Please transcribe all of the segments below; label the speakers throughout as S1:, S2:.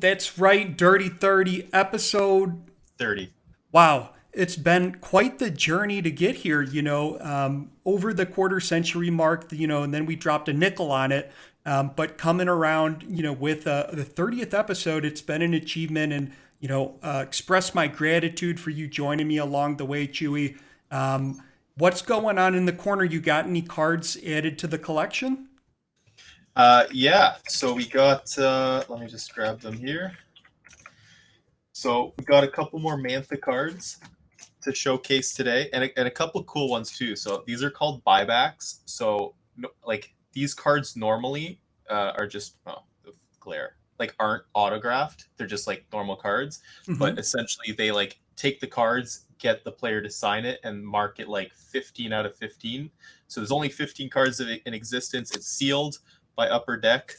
S1: That's right. Dirty 30 episode.
S2: 30.
S1: Wow. It's been quite the journey to get here, over the quarter century mark, and then we dropped a nickel on it. But coming around, with the 30th episode, it's been an achievement and, express my gratitude for you joining me along the way, Chewie. What's going on in the corner? You got any cards added to the collection?
S2: Yeah, so we got, let me just grab them here. So we got a couple more Mantha cards to showcase today, and a couple cool ones too. So these are called buybacks. So like these cards normally are just the glare like aren't autographed. They're just like normal cards, but
S1: Hmm.
S2: essentially they like take the cards, get the player to sign it, and mark it like 15 out of 15. So there's only 15 cards in existence. It's sealed by Upper Deck.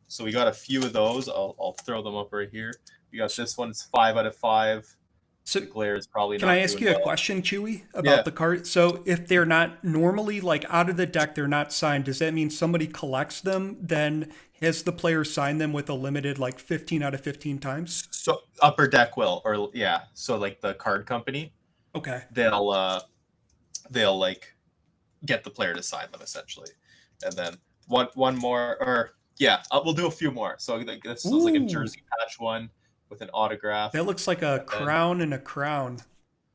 S2: So we got a few of those. I'll throw them up right here. We got this one. It's 5 out of 5.
S1: So
S2: The glare is probably
S1: can I
S2: not
S1: ask
S2: doing
S1: you a
S2: well.
S1: question, Chewy,
S2: Yeah.
S1: about the card? So if they're not normally like out of the deck, they're not signed. Does that mean somebody collects them, then has the player sign them with a limited like 15 out of 15 times?
S2: So Upper Deck will, or yeah. So like the card company,
S1: Okay.
S2: they'll they'll like get the player to sign them essentially, and then one more, or yeah, we'll do a few more. So like, this was like a
S1: Ooh,
S2: jersey patch one with an autograph,
S1: that looks like a
S2: and then
S1: crown and a crown.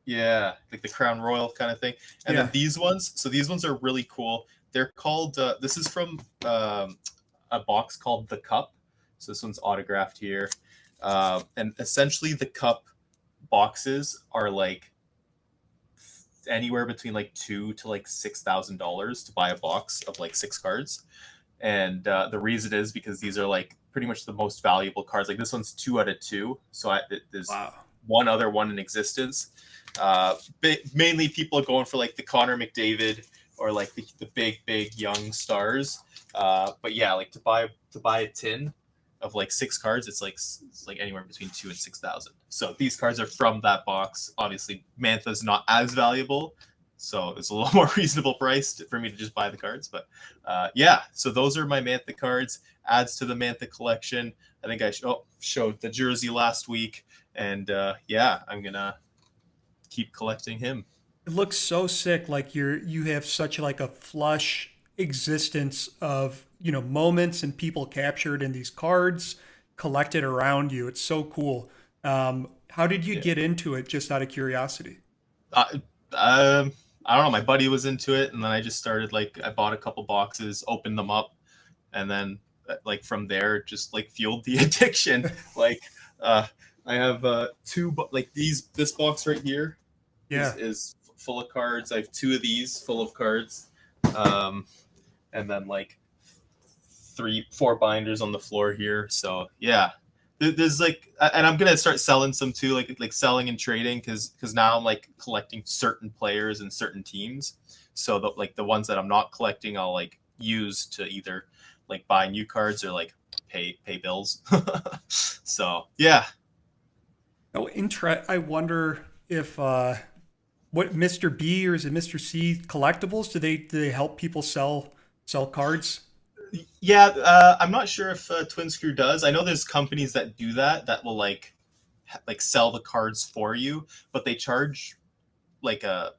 S2: yeah, like the Crown Royal kind of thing. And then
S1: Yeah.
S2: these ones, so these ones are really cool. They're called, this is from a box called The Cup. So this one's autographed here. And essentially, the Cup boxes are like anywhere between like two to like $6,000 to buy a box of like 6 cards. And the reason is because these are like pretty much the most valuable cards. Like this one's 2 out of 2. So there's
S1: Wow.
S2: one other one in existence. Mainly people are going for like the Connor McDavid or like the big young stars. But yeah, like to buy a tin of like 6 cards, it's like anywhere between 2 and 6,000. So these cards are from that box. Obviously, Mantha's not as valuable, so it's a little more reasonable price for me to just buy the cards. But yeah, so those are my Mantha cards. Adds to the Mantha collection. I think I showed the jersey last week, and yeah, I'm gonna keep collecting him.
S1: It looks so sick. Like you have such like a flush existence of, moments and people captured in these cards collected around you. It's so cool. How did you
S2: Yeah.
S1: get into it just out of curiosity?
S2: Uh, um, I don't know. My buddy was into it, and then I just started like I bought a couple boxes, opened them up, and then like from there just like fueled the addiction. Like uh, I have two like these. This box right here
S1: Yeah.
S2: is full of cards. I have two of these full of cards, um, and then like 4 binders on the floor here. So yeah, there's like, and I'm gonna start selling some too, like selling and trading, because now I'm like collecting certain players and certain teams. So like the ones that I'm not collecting, I'll like use to either like buy new cards or like pay bills. So yeah.
S1: Oh, I wonder if what Mr. B or is it Mr. C collectibles? Do they help people sell cards?
S2: Yeah, I'm not sure if Twin Screw does. I know there's companies that do that, that will like sell the cards for you, but they charge like a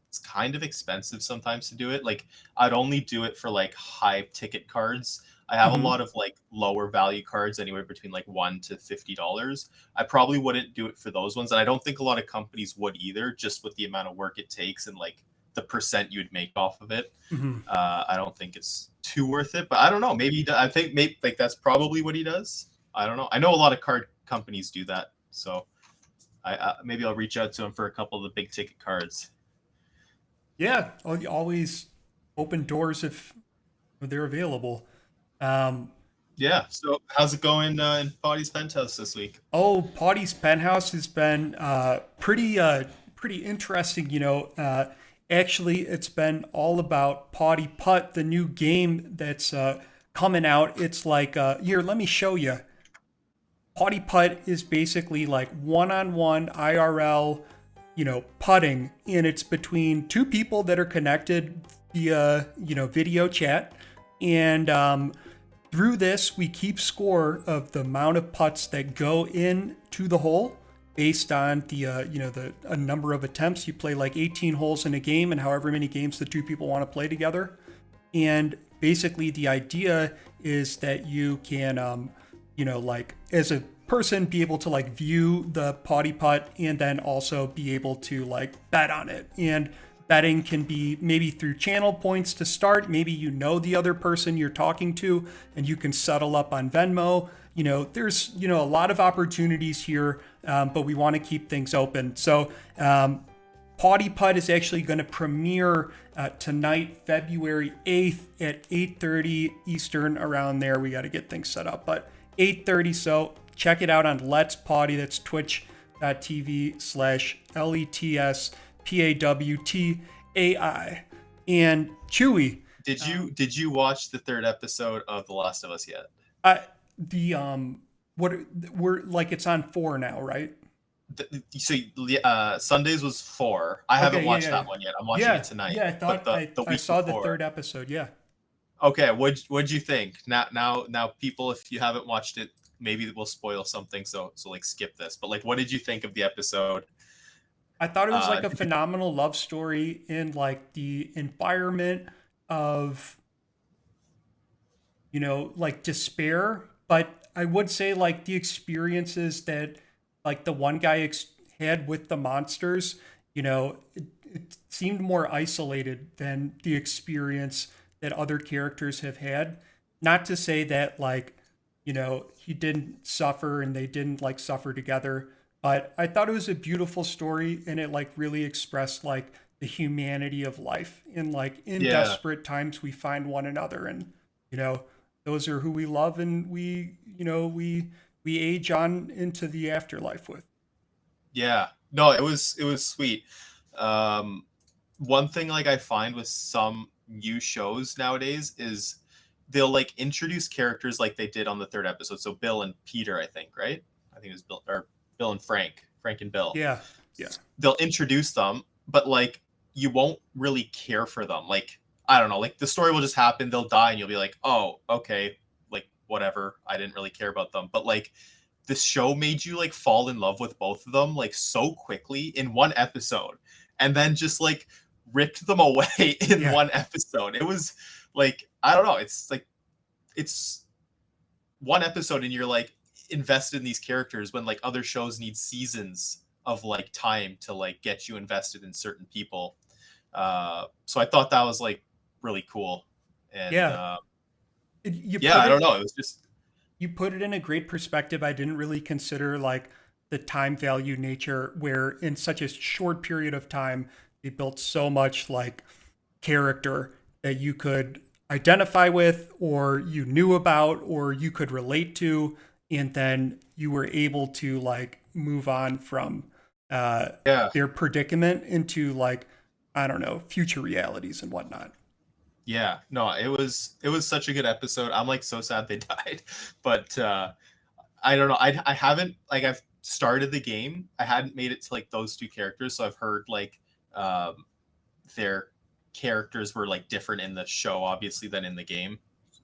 S2: it's kind of expensive sometimes to do it. Like I'd only do it for like high ticket cards. I have a
S1: Hmm.
S2: lot of like lower value cards, anywhere between like $1 to $50. I probably wouldn't do it for those ones, and I don't think a lot of companies would either, just with the amount of work it takes and like the percent you'd make off of it.
S1: Hmm.
S2: I don't think it's too worth it, but I don't know. Maybe I think maybe like that's probably what he does. I don't know. I know a lot of card companies do that, so maybe I'll reach out to him for a couple of the big ticket cards.
S1: Yeah, always open doors if they're available. Um,
S2: Yeah. So how's it going in Body's Penthouse this week?
S1: Pawtai's penthouse has been pretty interesting. Actually, it's been all about Pawtai Putt, the new game that's coming out. It's like here, let me show you. Pawtai Putt is basically like one-on-one IRL, putting, and it's between two people that are connected via, video chat, and through this, we keep score of the amount of putts that go into the hole based on the the a number of attempts. You play like 18 holes in a game, and however many games the two people want to play together. And basically, the idea is that you can, like as a person, be able to like view the Pawtai Putt and then also be able to like bet on it. And betting can be maybe through channel points to start. Maybe you know the other person you're talking to and you can settle up on Venmo. There's, a lot of opportunities here, but we want to keep things open. So, Pawtai Putt is actually going to premiere tonight, February 8th at 8:30 Eastern, around there. We got to get things set up, but 8:30. So check it out on Let's Pawtai. That's twitch.tv/LETSPAWTAI. And Chewie,
S2: Did you watch the third episode of The Last of Us yet?
S1: the what we're like, it's on 4 now, right?
S2: Sundays was 4. I haven't watched that one yet. I'm watching it tonight.
S1: Yeah, I thought
S2: the
S1: I
S2: week
S1: saw
S2: before.
S1: the 3rd episode. Yeah.
S2: Okay, what'd you think? Now, people, if you haven't watched it, maybe we'll spoil something. So like skip this. But like, what did you think of the episode?
S1: I thought it was like a phenomenal love story in like the environment of, like despair. But I would say like the experiences that like the one guy had with the monsters, it seemed more isolated than the experience that other characters have had. Not to say that like, he didn't suffer and they didn't like suffer together, but I thought it was a beautiful story and it like really expressed like the humanity of life. And like in desperate times we find one another, and those are who we love, and we age on into the afterlife with.
S2: Yeah, no, it was sweet. One thing like I find with some new shows nowadays is they'll like introduce characters like they did on the 3rd episode. So Bill and Peter, I think, right? I think it was Bill and Frank and Bill.
S1: Yeah. Yeah.
S2: They'll introduce them, but like you won't really care for them. Like, I don't know, like the story will just happen, they'll die, and you'll be like, oh, okay, like whatever. I didn't really care about them. But like this show made you like fall in love with both of them like so quickly in one episode, and then just like ripped them away in one episode. It was like, I don't know, it's like it's one episode and you're like invested in these characters, when like other shows need seasons of like time to like get you invested in certain people. So I thought that was like really cool. And I don't know, it was just,
S1: you put it in a great perspective. I didn't really consider like the time value nature, where in such a short period of time they built so much like character that you could identify with, or you knew about, or you could relate to, and then you were able to like move on from their predicament into like, I don't know, future realities and whatnot.
S2: Yeah, no, it was such a good episode. I'm like so sad they died, but I don't know. I haven't, like, I've started the game. I hadn't made it to like those two characters, so I've heard like their characters were like different in the show, obviously, than in the game,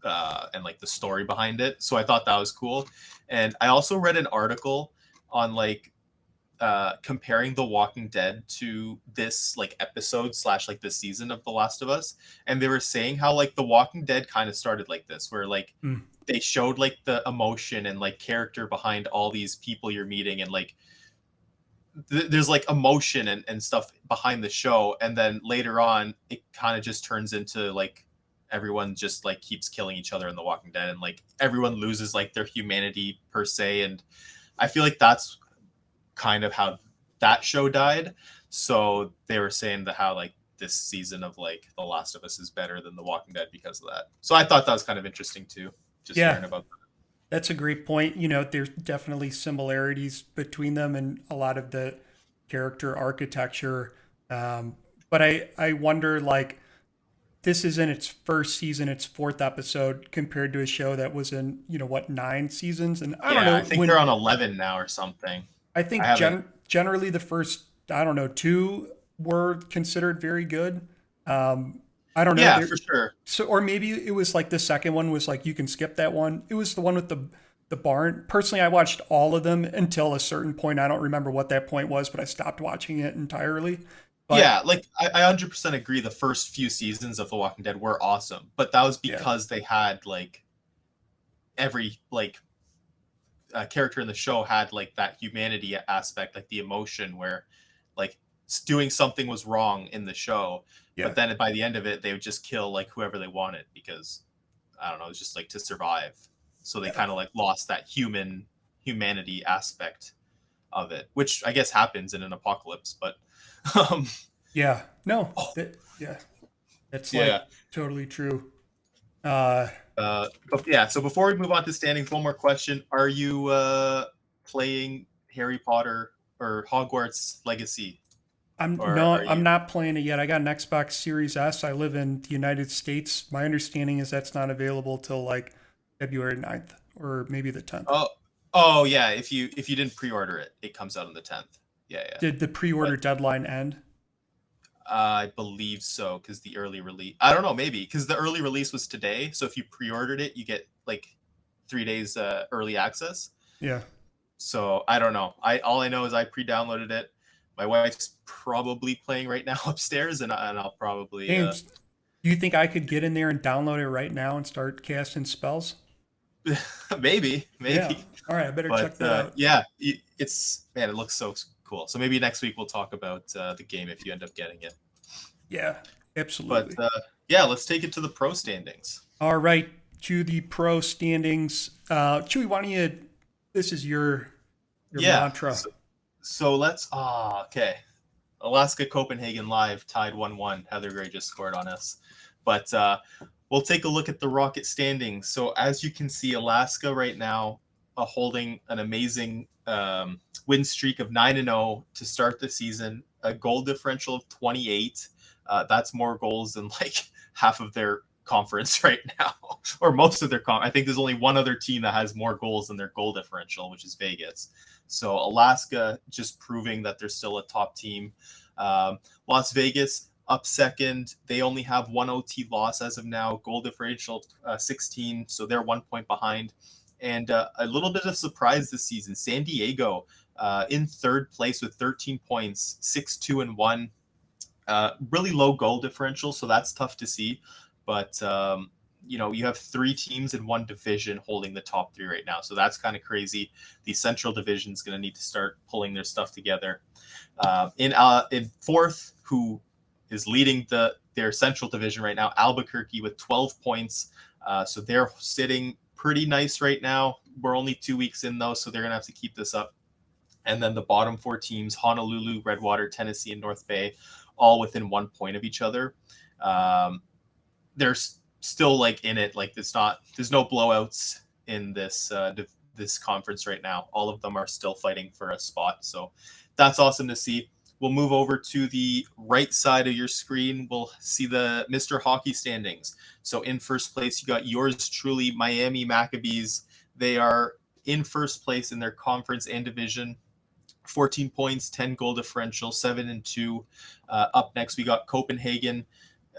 S2: and like the story behind it. So I thought that was cool. And I also read an article on like comparing The Walking Dead to this like episode slash like this season of The Last of Us, and they were saying how like The Walking Dead kind of started like this, where like they showed like the emotion and like character behind all these people you're meeting, and like there's like emotion and stuff behind the show, and then later on it kind of just turns into like everyone just like keeps killing each other in The Walking Dead, and like everyone loses like their humanity per se. And I feel like that's kind of how that show died. So they were saying that how like this season of like The Last of Us is better than The Walking Dead because of that. So I thought that was kind of interesting too, just hearing about that.
S1: That's a great point. There's definitely similarities between them and a lot of the character architecture. But I wonder, like, this is in its first season, its 4th episode, compared to a show that was in, 9 seasons. And I don't know.
S2: I think they're on 11 now or something.
S1: I think generally the first, I don't know, 2 were considered very good. I don't know.
S2: Yeah,
S1: There,
S2: for sure.
S1: so or maybe it was like the second one was like you can skip that one. It was the one with the barn. Personally, I watched all of them until a certain point. I don't remember what that point was, but I stopped watching it entirely. But
S2: Yeah, like I 100% agree. The first few seasons of The Walking Dead were awesome, but that was
S1: yeah,
S2: because they had like every like character in the show had like that humanity aspect, like the emotion where like doing something was wrong in the show,
S1: yeah,
S2: but then by the end of it, they would just kill like whoever they wanted because I don't know, it was just like to survive. So they
S1: yeah,
S2: kind of like lost that humanity aspect of it, which I guess happens in an apocalypse. But um,
S1: yeah. No,
S2: oh,
S1: yeah, that's like
S2: yeah.
S1: totally true. Uh,
S2: But yeah, so before we move on to standings, one more question: Are you playing Harry Potter or Hogwarts Legacy, or are
S1: I'm
S2: you?
S1: not playing it yet. I got an Xbox Series S. I live in the United States. My understanding is that's not available till like February 9th or maybe the 10th.
S2: Oh, oh yeah. If you didn't pre-order it, it comes out on the 10th. Yeah, yeah.
S1: Did the pre-order
S2: But
S1: deadline end?
S2: I believe so because the early release. I don't know, maybe because the early release was today. So if you pre-ordered it, you get like 3 days early access.
S1: Yeah.
S2: So I don't know. I all I know is I pre-downloaded it. My wife's probably playing right now upstairs, and I'll probably
S1: James, do you think I could get in there and download it right now and start casting spells?
S2: maybe
S1: Yeah.
S2: maybe.
S1: All right, I better
S2: But
S1: check that out.
S2: yeah, it's man, it looks so cool. So maybe next week we'll talk about the game if you end up getting it.
S1: Yeah,
S2: But
S1: absolutely.
S2: yeah, let's take it to the pro standings.
S1: All right, to the pro standings. Chewy, why don't you? This is your
S2: Yeah.
S1: mantra.
S2: So let's. Okay. Alaska Copenhagen live tied 1-1. Heather Gray just scored on us, but we'll take a look at the Rocket standings. So as you can see, Alaska right now holding an amazing win streak of 9-0 to start the season. A goal differential of 28. That's more goals than like half of their conference right now, or most of their I think there's only one other team that has more goals than their goal differential, which is Vegas. So Alaska just proving that they're still a top team. Las Vegas up second. They only have one OT loss as of now. Goal differential 16, so they're 1 point behind. And a little bit of surprise this season. San Diego in third place with 13 points, 6-2-1. Really low goal differential, so that's tough to see. But you have three teams in one division holding the top three right now, so that's kind of crazy. The Central Division is going to need to start pulling their stuff together. In fourth, who is leading their Central Division right now, Albuquerque with 12 points. So they're sitting pretty nice right now. We're only 2 weeks in though, so they're gonna have to keep this up. And then the bottom four teams, Honolulu, Redwater, Tennessee, and North Bay, all within 1 point of each other. They're still like in it. Like there's no blowouts in this conference right now. All of them are still fighting for a spot. So that's awesome to see. We'll move over to the right side of your screen. We'll see the Mr. Hockey standings. So in first place, you got yours truly, Miami Maccabees. They are in first place in their conference and division. 14 points, 10 goal differential, 7-2. Up next, we got Copenhagen,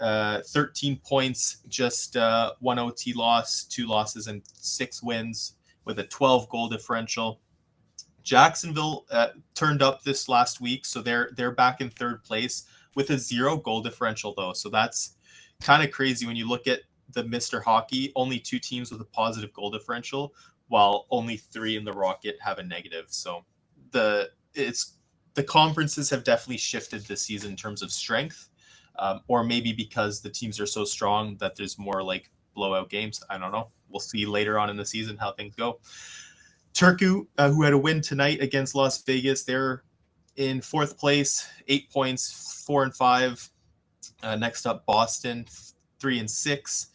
S2: 13 points, just one OT loss, two losses, and 6 wins with a 12 goal differential. Jacksonville turned up this last week, so they're back in third place with a 0 goal differential though. So that's kind of crazy when you look at the Mr. Hockey. Only two teams with a positive goal differential, while only three in the Rocket have a negative. So it's the conferences have definitely shifted this season in terms of strength, or maybe because the teams are so strong that there's more like blowout games. I don't know. We'll see later on in the season how things go. Turku, who had a win tonight against Las Vegas, they're in fourth place, 8 points, 4-5. Next up, Boston, 3-6,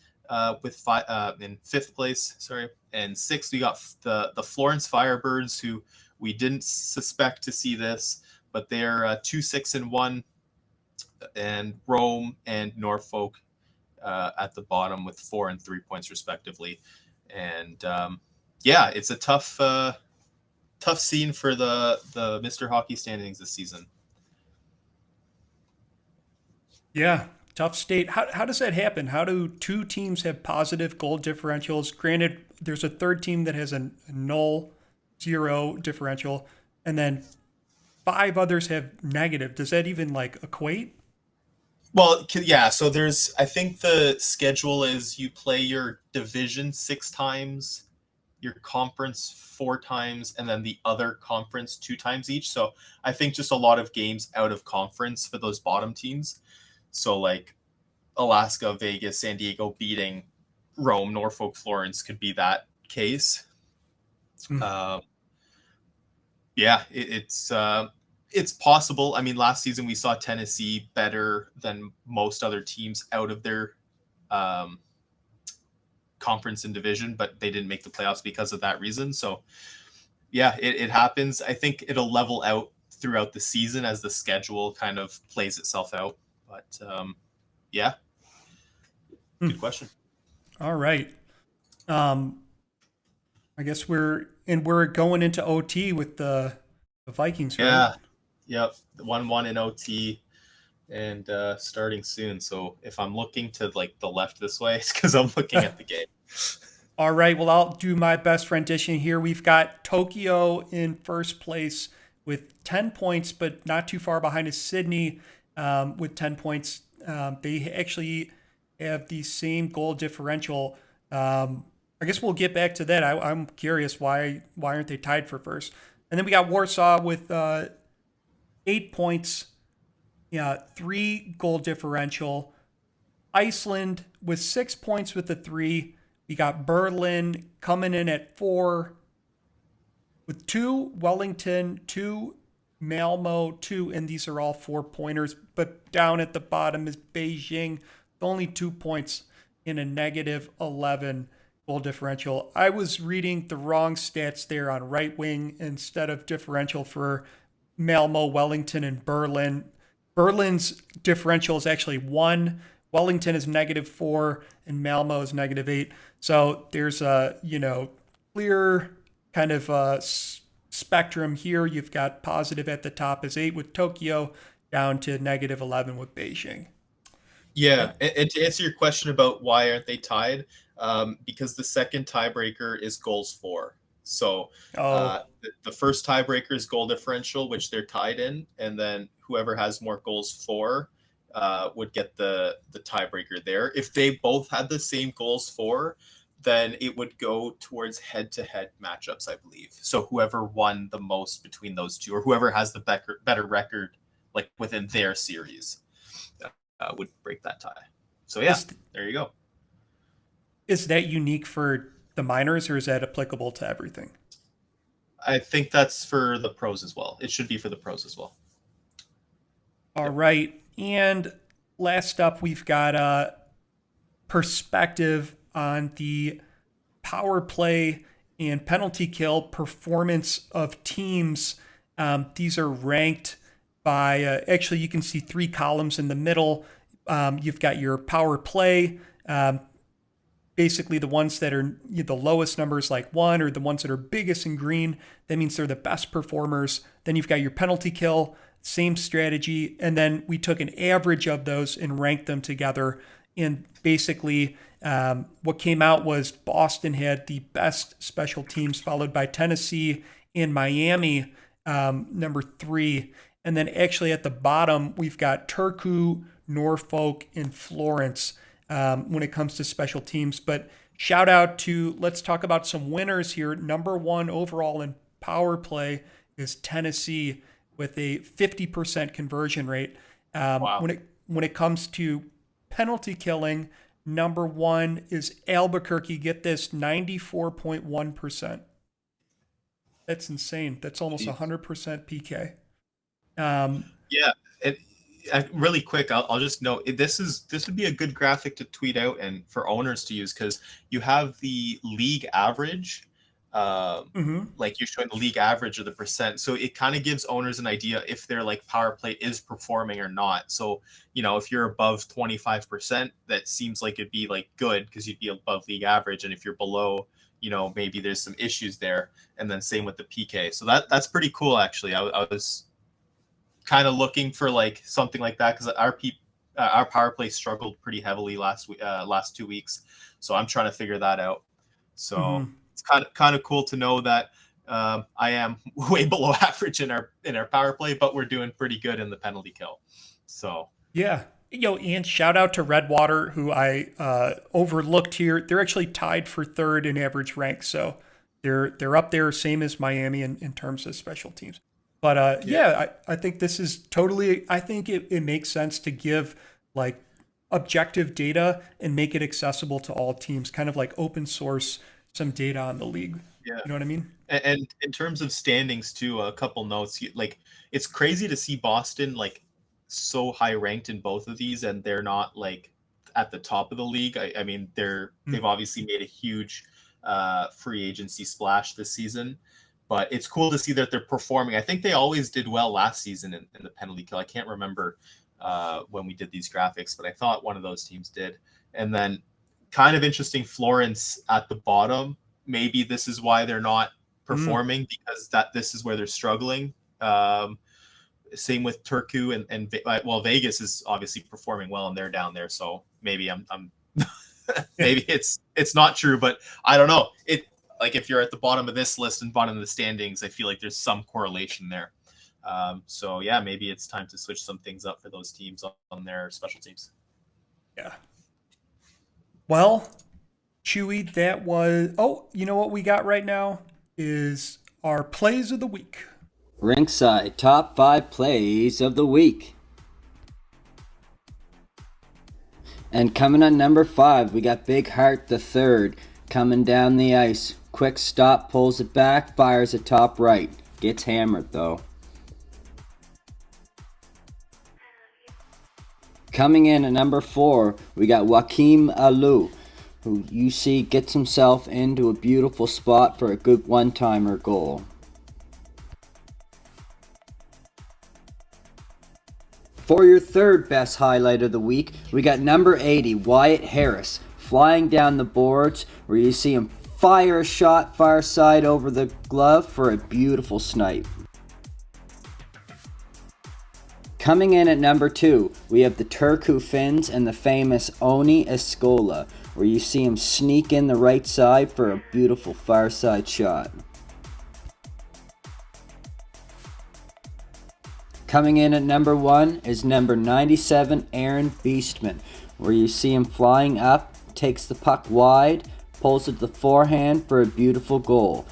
S2: with five in fifth place. Sorry, and sixth we got the Florence Firebirds, who we didn't suspect to see this, but they're 2-6-1, and Rome and Norfolk at the bottom with 4 and 3 points respectively. And yeah, it's a tough scene for the Mr. Hockey standings this season.
S1: Yeah, tough state. How does that happen? How do two teams have positive goal differentials? Granted, there's a third team that has a null, zero differential, and then five others have negative. Does that even like equate?
S2: Well, yeah. So there's, I think the schedule is you play your division 6 times, your conference 4 times, and then the other conference 2 times each. So I think just a lot of games out of conference for those bottom teams. So like Alaska, Vegas, San Diego beating Rome, Norfolk, Florence could be that case.
S1: Mm.
S2: Um, yeah, it's possible. I mean, last season we saw Tennessee better than most other teams out of their um, conference and division, but they didn't make the playoffs because of that reason. So yeah, it happens. I think it'll level out throughout the season as the schedule kind of plays itself out. But yeah, good
S1: Mm.
S2: question.
S1: All right. Um, I guess we're going into OT with the Vikings, right?
S2: Yeah, yep. 1-1 in OT and starting soon. So if I'm looking to like the left this way, it's because I'm looking at the game.
S1: All right. Well, I'll do my best rendition here. We've got Tokyo in first place with 10 points, but not too far behind is Sydney with 10 points. They actually have the same goal differential. I guess we'll get back to that. I'm curious why aren't they tied for first? And then we got Warsaw with 8 points, yeah, three goal differential. Iceland with 6 points with the three. We got Berlin coming in at four with two, Wellington, two, Malmo, two, and these are all 4 pointers. But down at the bottom is Beijing, only 2 points in a negative 11 goal differential. I was reading the wrong stats there on right wing instead of differential for Malmo, Wellington, and Berlin. Berlin's differential is actually one. Wellington is -4, and Malmo is -8. So there's a clear kind of spectrum here. You've got positive at the top is 8 with Tokyo, down to -11 with Beijing.
S2: Yeah, and to answer your question about why aren't they tied, because the second tiebreaker is goals for. So
S1: Oh,
S2: the first tiebreaker is goal differential, which they're tied in, and then whoever has more goals for would get the tiebreaker there. If they both had the same goals for, then it would go towards head-to-head matchups, I believe. So whoever won the most between those two, or whoever has the better record, like within their series, would break that tie. So yeah,
S1: is
S2: there you go.
S1: is that unique for the minors, or is that applicable to everything?
S2: I think that's for the pros as well. It should be for the pros as well.
S1: All
S2: Yep.
S1: right. And last up, we've got a perspective on the power play and penalty kill performance of teams. These are ranked by, actually, you can see three columns in the middle. You've got your power play, basically the ones that are the lowest numbers, like one, or the ones that are biggest in green. That means they're the best performers. Then you've got your penalty kill, same strategy. And then we took an average of those and ranked them together. And basically, what came out was Boston had the best special teams, followed by Tennessee and Miami, number three. And then actually at the bottom, we've got Turku, Norfolk, and Florence when it comes to special teams. But shout out to, let's talk about some winners here. Number one overall in power play is Tennessee with a 50% conversion rate.
S2: Wow.
S1: When it comes to penalty killing, number one is Albuquerque. Get this, 94.1%. That's insane. That's almost
S2: Jeez.
S1: 100% PK. Um,
S2: Yeah. And really quick, I'll just note this would be a good graphic to tweet out and for owners to use because you have the league average, um,
S1: mhm.
S2: like you're showing the league average of the percent. So it kind of gives owners an idea if their like power play is performing or not. So if you're above 25%, that seems like it'd be like good because you'd be above league average, and if you're below, maybe there's some issues there. And then same with the PK. So that's pretty cool actually. I was kind of looking for like something like that because our power play struggled pretty heavily last 2 weeks. So I'm trying to figure that out. So it's kind of cool to know that I am way below average in our power play, but we're doing pretty good in the penalty kill. So
S1: Yeah. And shout out to Redwater, who I overlooked here. They're actually tied for third in average rank, so they're up there, same as Miami in terms of special teams. But I think this is totally. I think it makes sense to give like objective data and make it accessible to all teams, kind of like open source some data on the league.
S2: yeah.
S1: You know what I mean?
S2: And in terms of standings too, a couple notes. Like it's crazy to see Boston like so high ranked in both of these, and they're not like at the top of the league. I mean, they've obviously made a huge free agency splash this season, but it's cool to see that they're performing. I think they always did well last season in the penalty kill. I can't remember when we did these graphics, but I thought one of those teams did. And then kind of interesting, Florence at the bottom. Maybe this is why they're not performing, because this is where they're struggling. Same with Turku and Vegas is obviously performing well and they're down there. So maybe I'm maybe it's not true, but I don't know. It like if you're at the bottom of this list and bottom of the standings, I feel like there's some correlation there. So yeah, maybe it's time to switch some things up for those teams on their special teams.
S1: Yeah. Well, Chewy, that was. Oh, you know what we got right now is our plays of the week.
S3: Rinkside top 5 plays of the week. And coming on number 5, we got Big Heart the third coming down the ice. Quick stop, pulls it back, fires it top right. Gets hammered though. Coming in at number 4, we got Joaquim Alou, who you see gets himself into a beautiful spot for a good one-timer goal. For your third best highlight of the week, we got number 80, Wyatt Harris, flying down the boards where you see him fire a shot far side over the glove for a beautiful snipe. Coming in at number 2, we have the Turku Finns and the famous Oni Escola, where you see him sneak in the right side for a beautiful far side shot. Coming in at number 1 is number 97, Aaron Beastman, where you see him flying up, takes the puck wide, pulls it to the forehand for a beautiful goal.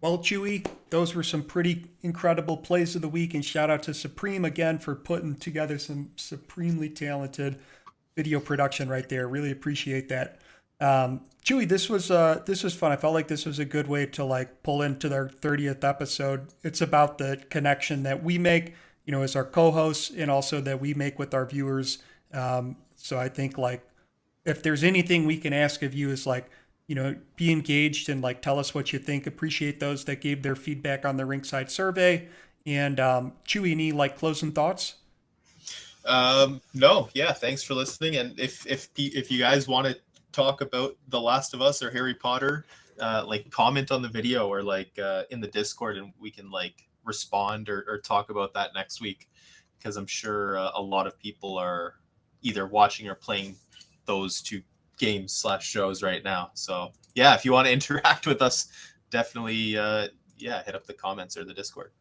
S1: Well, Chewy, those were some pretty incredible plays of the week, and shout out to Supreme again for putting together some supremely talented video production right there. Really appreciate that. Chewy, this was fun. I felt like this was a good way to like pull into their 30th episode. It's about the connection that we make, as our co-hosts, and also that we make with our viewers. So I think like if there's anything we can ask of you is like, be engaged and like tell us what you think. Appreciate those that gave their feedback on the Rinkside survey. And Chewy, any like closing thoughts?
S2: No, yeah, thanks for listening. And if you guys want to talk about The Last of Us or Harry Potter, like comment on the video or like in the Discord, and we can like respond or talk about that next week, because I'm sure a lot of people are either watching or playing those two games/shows right now. So yeah, if you want to interact with us, definitely hit up the comments or the Discord.